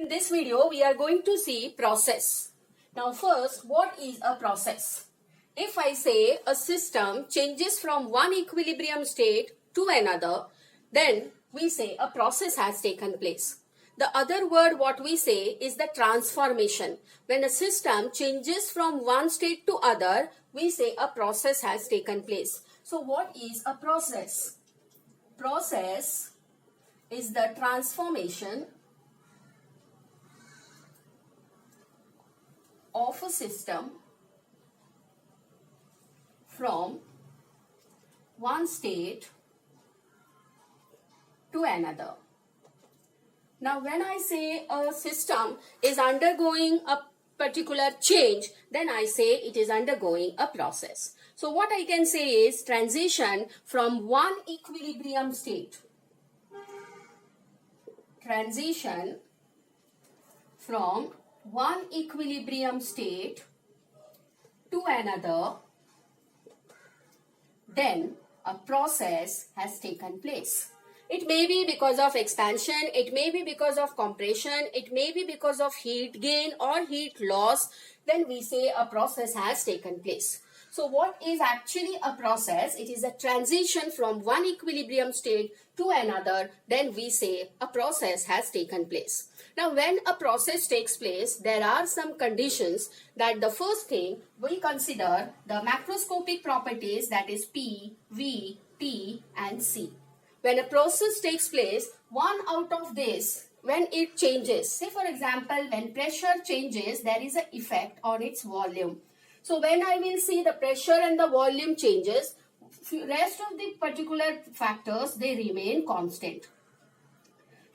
In this video, we are going to see process. Now first, what is a process? If I say a system changes from one equilibrium state to another, then we say a process has taken place. The other word what we say is the transformation. When a system changes from one state to other, we say a process has taken place. So what is a process? Process is the transformation of a system from one state to another. Now when I say a system is undergoing a particular change, then I say it is undergoing a process. So what I can say is transition from one equilibrium state. Transition from one equilibrium state to another, then a process has taken place. It may be because of expansion, it may be because of compression, it may be because of heat gain or heat loss, then we say a process has taken place. So what is actually a process? It is a transition from one equilibrium state to another, then we say a process has taken place. Now when a process takes place, there are some conditions that the first thing we consider the macroscopic properties, that is P, V, T and C. When a process takes place, one out of this, when it changes, say for example, when pressure changes, there is an effect on its volume. So when I will see the pressure and the volume changes, rest of the particular factors, they remain constant.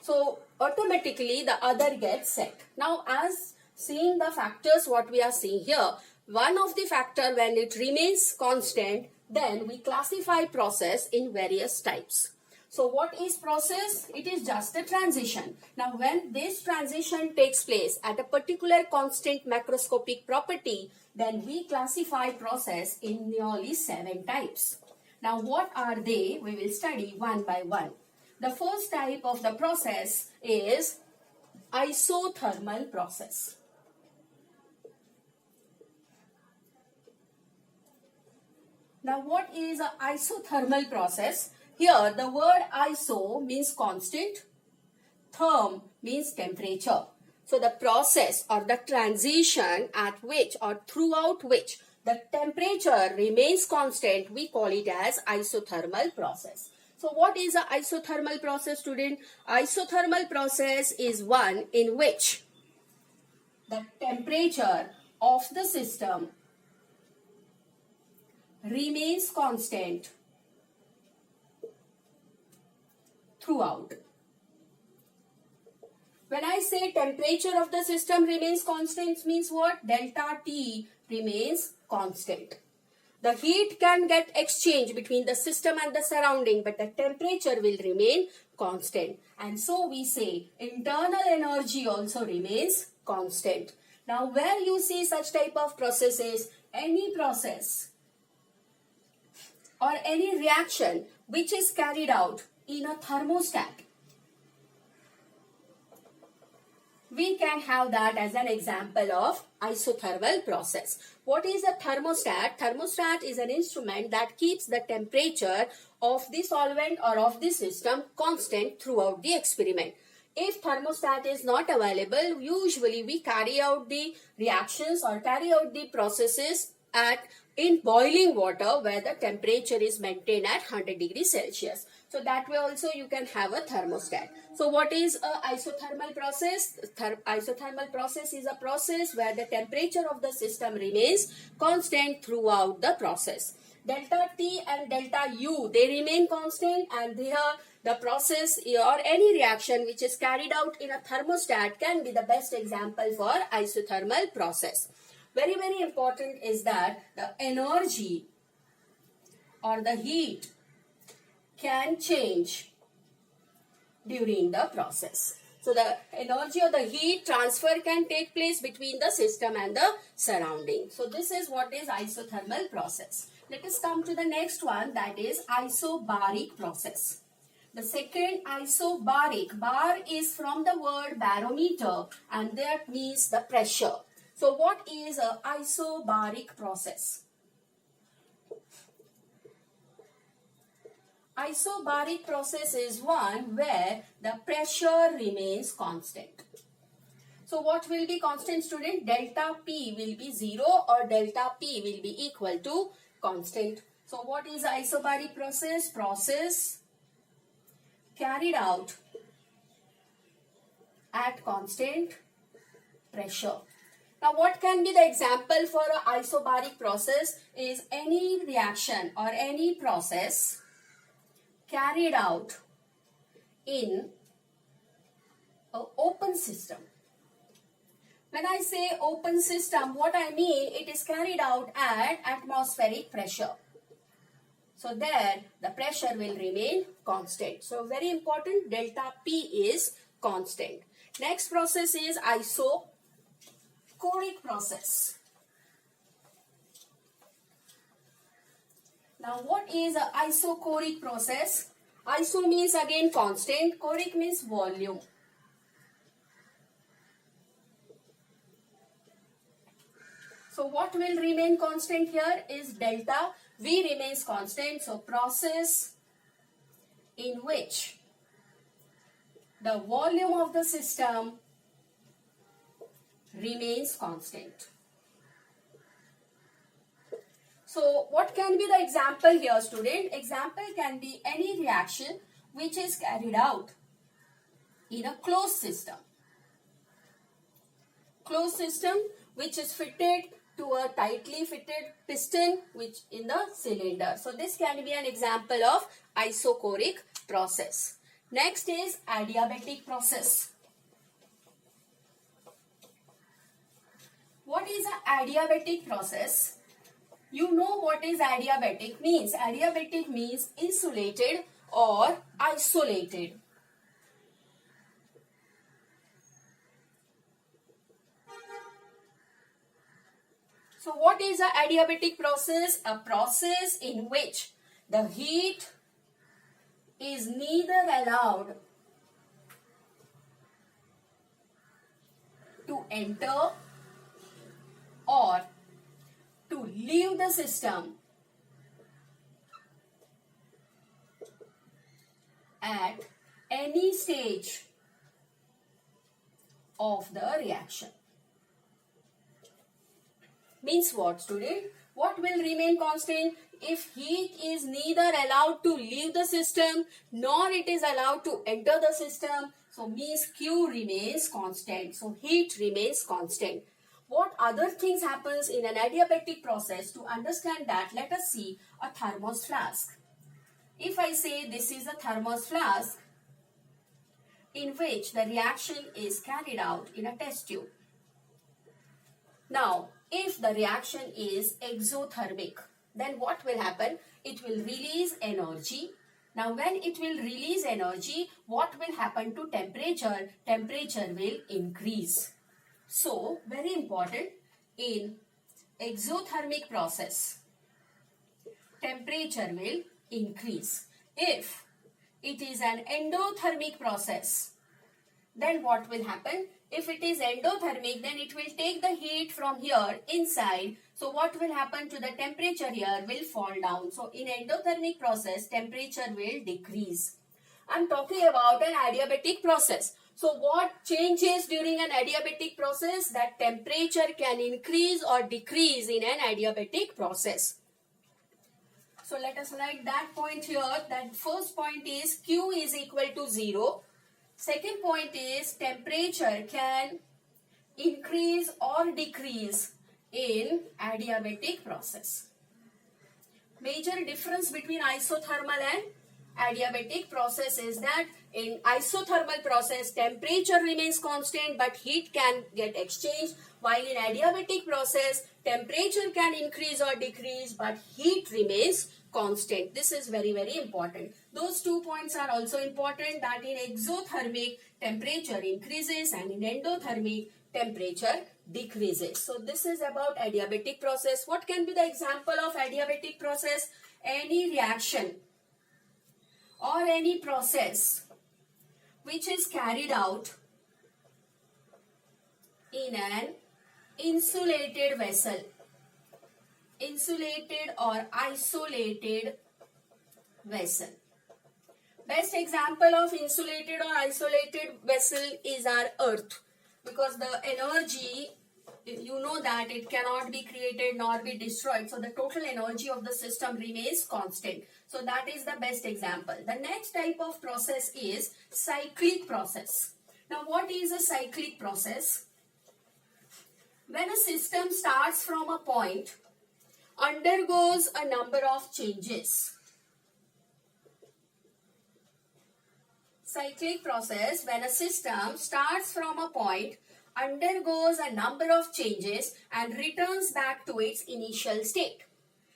So automatically the other gets set. Now as seeing the factors what we are seeing here, one of the factor when it remains constant, then we classify process in various types. So what is process? It is just a transition. Now when this transition takes place at a particular constant macroscopic property, then we classify process in nearly 7 types. Now what are they? We will study one by one. The first type of the process is isothermal process. Now what is an isothermal process? Here the word iso means constant, therm means temperature. So the process or the transition at which or throughout which the temperature remains constant, we call it as isothermal process. So what is an isothermal process, student? Isothermal process is one in which the temperature of the system remains constant throughout. When I say temperature of the system remains constant, means what? Delta T remains constant. The heat can get exchanged between the system and the surrounding, but the temperature will remain constant. And so we say internal energy also remains constant. Now where you see such type of processes, any process or any reaction which is carried out in a thermostat, we can have that as an example of isothermal process. What is a thermostat? Thermostat is an instrument that keeps the temperature of the solvent or of the system constant throughout the experiment. If thermostat is not available, usually we carry out the reactions or carry out the processes in boiling water where the temperature is maintained at 100 degrees Celsius. So that way also you can have a thermostat. So what is a isothermal process? Isothermal process is a process where the temperature of the system remains constant throughout the process. Delta T and delta U, they remain constant, and here the process or any reaction which is carried out in a thermostat can be the best example for isothermal process. Very, very important is that the energy or the heat can change during the process. So the energy or the heat transfer can take place between the system and the surrounding. So this is what is isothermal process. Let us come to the next one, that is isobaric process. The second, isobaric. Bar is from the word barometer and that means the pressure. So what is a isobaric process? Isobaric process is one where the pressure remains constant. So what will be constant, student? Delta P will be 0 or delta P will be equal to constant. So what is isobaric process? Process carried out at constant pressure. Now what can be the example for an isobaric process is any reaction or any process carried out in an open system. When I say open system, what I mean, it is carried out at atmospheric pressure. So there the pressure will remain constant. So very important, delta P is constant. Next process is isochoric process. Now what is an isochoric process? Iso means again constant, choric means volume. So what will remain constant here is delta V remains constant. So process in which the volume of the system remains constant. So what can be the example here, student? Example can be any reaction which is carried out in a closed system. Closed system which is fitted to a tightly fitted piston which in the cylinder. So this can be an example of isochoric process. Next is adiabatic process. What is an adiabatic process? You know what is adiabatic means. Adiabatic means insulated or isolated. So what is an adiabatic process? A process in which the heat is neither allowed to enter or to leave the system at any stage of the reaction. Means what, student? What will remain constant? If heat is neither allowed to leave the system nor it is allowed to enter the system, so means Q remains constant. So heat remains constant. What other things happens in an adiabatic process? To understand that, let us see a thermos flask. If I say this is a thermos flask in which the reaction is carried out in a test tube. Now, if the reaction is exothermic, then what will happen? It will release energy. Now, when it will release energy, what will happen to temperature? Temperature will increase. So, very important, in exothermic process, temperature will increase. If it is an endothermic process, then what will happen? If it is endothermic, then it will take the heat from here inside. So what will happen to the temperature here will fall down. So in endothermic process, temperature will decrease. I'm talking about an adiabatic process. So what changes during an adiabatic process? That temperature can increase or decrease in an adiabatic process. So let us write that point here. That first point is Q is equal to 0. Second point is temperature can increase or decrease in adiabatic process. Major difference between isothermal and adiabatic process is that in isothermal process temperature remains constant but heat can get exchanged, while in adiabatic process temperature can increase or decrease but heat remains constant. This is very, very important. Those 2 points are also important, that in exothermic temperature increases and in endothermic temperature decreases. So this is about adiabatic process. What can be the example of adiabatic process? Any reaction or any process which is carried out in an insulated vessel, insulated or isolated vessel. Best example of insulated or isolated vessel is our earth, because the energy, you know that it cannot be created nor be destroyed, so the total energy of the system remains constant. So that is the best example. The next type of process is cyclic process. Now what is a cyclic process? When a system starts from a point, undergoes a number of changes. Cyclic process, when a system starts from a point, undergoes a number of changes and returns back to its initial state,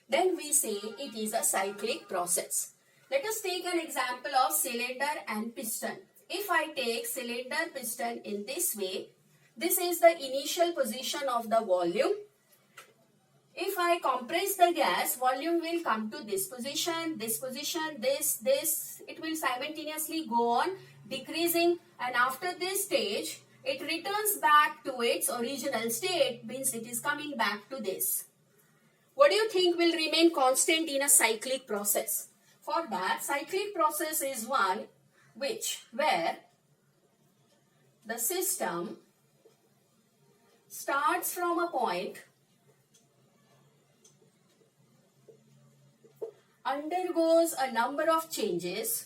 then we say it is a cyclic process. Let us take an example of cylinder and piston. If I take cylinder piston in this way, this is the initial position of the volume. If I compress the gas, volume will come to this position, this, it will simultaneously go on decreasing, and after this stage, it returns back to its original state, means it is coming back to this. What do you think will remain constant in a cyclic process? For that, cyclic process is one where the system starts from a point, undergoes a number of changes,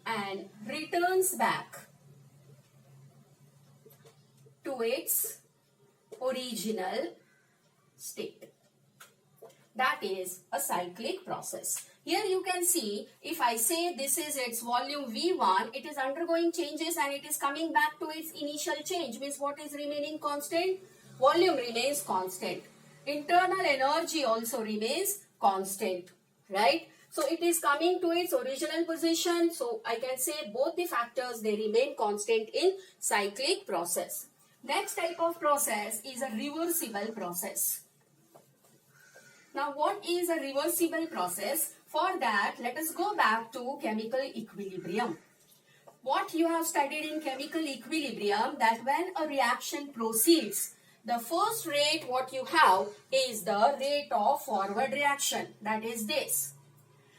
and returns back to its original state. That is a cyclic process. Here you can see, if I say this is its volume V1, it is undergoing changes and it is coming back to its initial change. Means what is remaining constant? Volume remains constant. Internal energy also remains constant, right? So it is coming to its original position. So I can say both the factors, they remain constant in cyclic process. Next type of process is a reversible process. Now what is a reversible process? For that, let us go back to chemical equilibrium. What you have studied in chemical equilibrium, that when a reaction proceeds, the first rate what you have is the rate of forward reaction, that is this.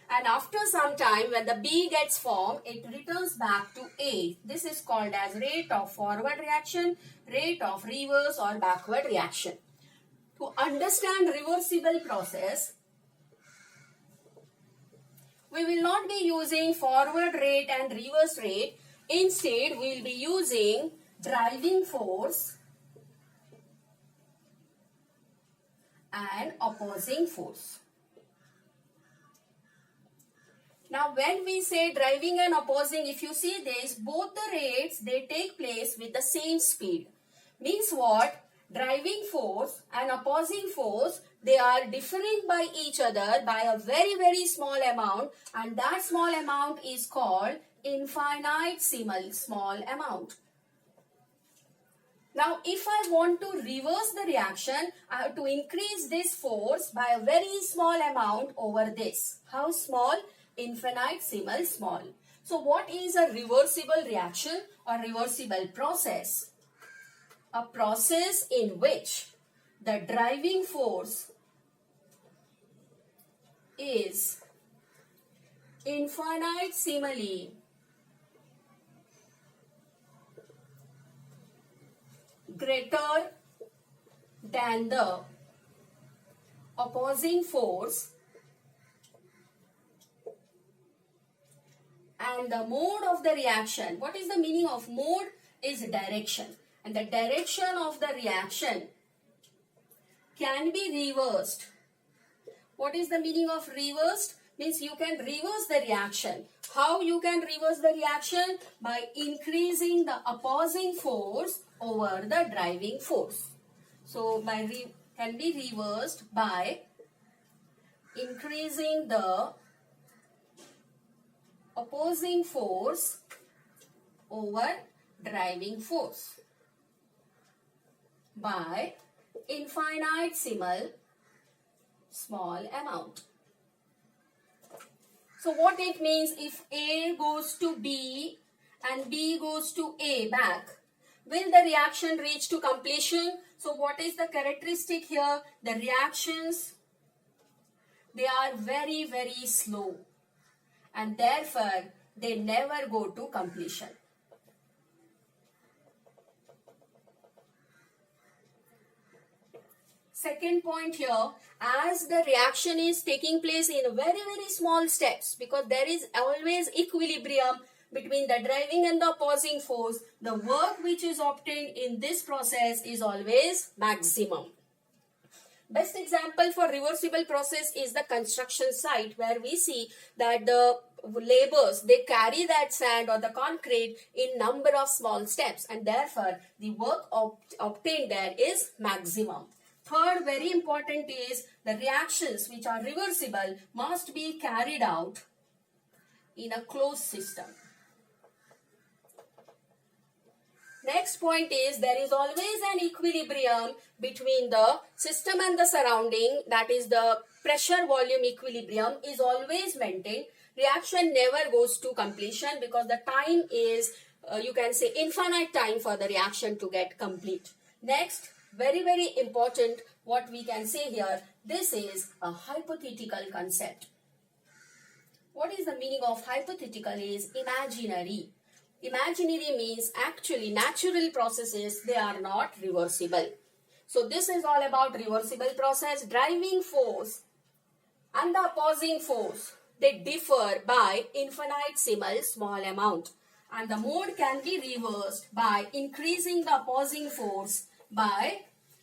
And after some time, when the B gets formed, it returns back to A. This is called as rate of forward reaction, rate of reverse or backward reaction. To understand reversible process, we will not be using forward rate and reverse rate. Instead, we will be using driving force and opposing force. Now when we say driving and opposing, if you see this, both the rates, they take place with the same speed. Means what? Driving force and opposing force, they are differing by each other by a very, very small amount, and that small amount is called infinitesimal small amount. Now if I want to reverse the reaction, I have to increase this force by a very small amount over this. How small? Infinitesimal small. So what is a reversible reaction or reversible process? A process in which the driving force is infinitesimally greater than the opposing force, and the mode of the reaction. What is the meaning of mode? Is direction. And the direction of the reaction can be reversed. What is the meaning of reversed? Means you can reverse the reaction. How you can reverse the reaction? By increasing the opposing force over the driving force. So can be reversed by increasing the opposing force over driving force by infinitesimal small amount. So what it means, if A goes to B and B goes to A back, will the reaction reach to completion? So what is the characteristic here? The reactions, they are very, very slow, and therefore they never go to completion. Second point here, as the reaction is taking place in very, very small steps, because there is always equilibrium between the driving and the opposing force, the work which is obtained in this process is always maximum. Best example for reversible process is the construction site, where we see that the laborers, they carry that sand or the concrete in number of small steps, and therefore the work obtained there is maximum. Third, very important is the reactions which are reversible must be carried out in a closed system. Next point is, there is always an equilibrium between the system and the surrounding, that is the pressure volume equilibrium is always maintained. Reaction never goes to completion because the time is, you can say, infinite time for the reaction to get complete. Next, very, very important, what we can say here, this is a hypothetical concept. What is the meaning of hypothetical is imaginary. Imaginary means actually natural processes, they are not reversible. So this is all about reversible process. Driving force and the opposing force, they differ by infinitesimal small amount, and the mode can be reversed by increasing the opposing force by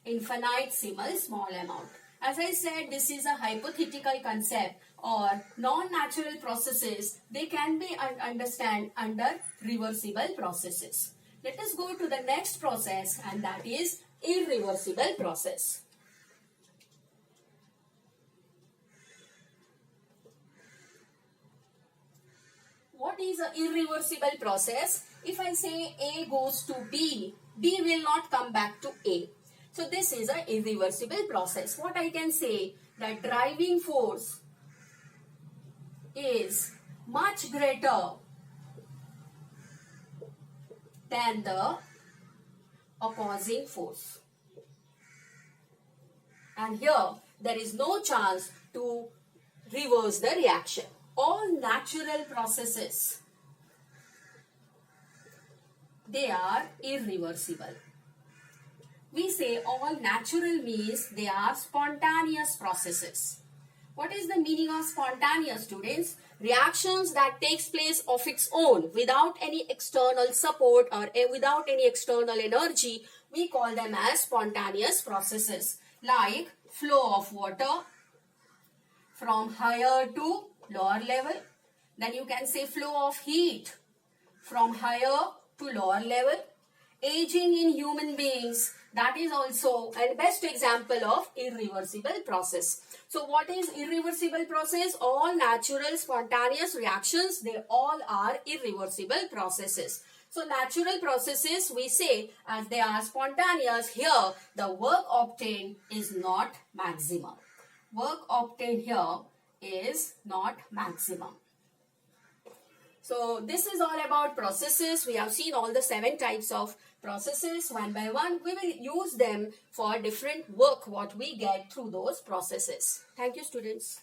infinitesimal small amount. As I said, this is a hypothetical concept, or non-natural processes, they can be understood under reversible processes. Let us go to the next process, and that is irreversible process. What is an irreversible process? If I say A goes to B, B will not come back to A. So this is an irreversible process. What I can say, that driving force is much greater than the opposing force. And here there is no chance to reverse the reaction. All natural processes, they are irreversible. We say all natural means they are spontaneous processes. What is the meaning of spontaneous, students? Reactions that takes place of its own without any external support or without any external energy, we call them as spontaneous processes, like flow of water from higher to lower level. Then you can say flow of heat from higher to lower level. Aging in human beings, that is also a best example of irreversible process. So what is irreversible process? All natural spontaneous reactions, they all are irreversible processes. So natural processes, we say, as they are spontaneous, here the work obtained is not maximum. Work obtained here is not maximum. So this is all about processes. We have seen all the 7 types of processes one by one. We will use them for different work what we get through those processes. Thank you, students.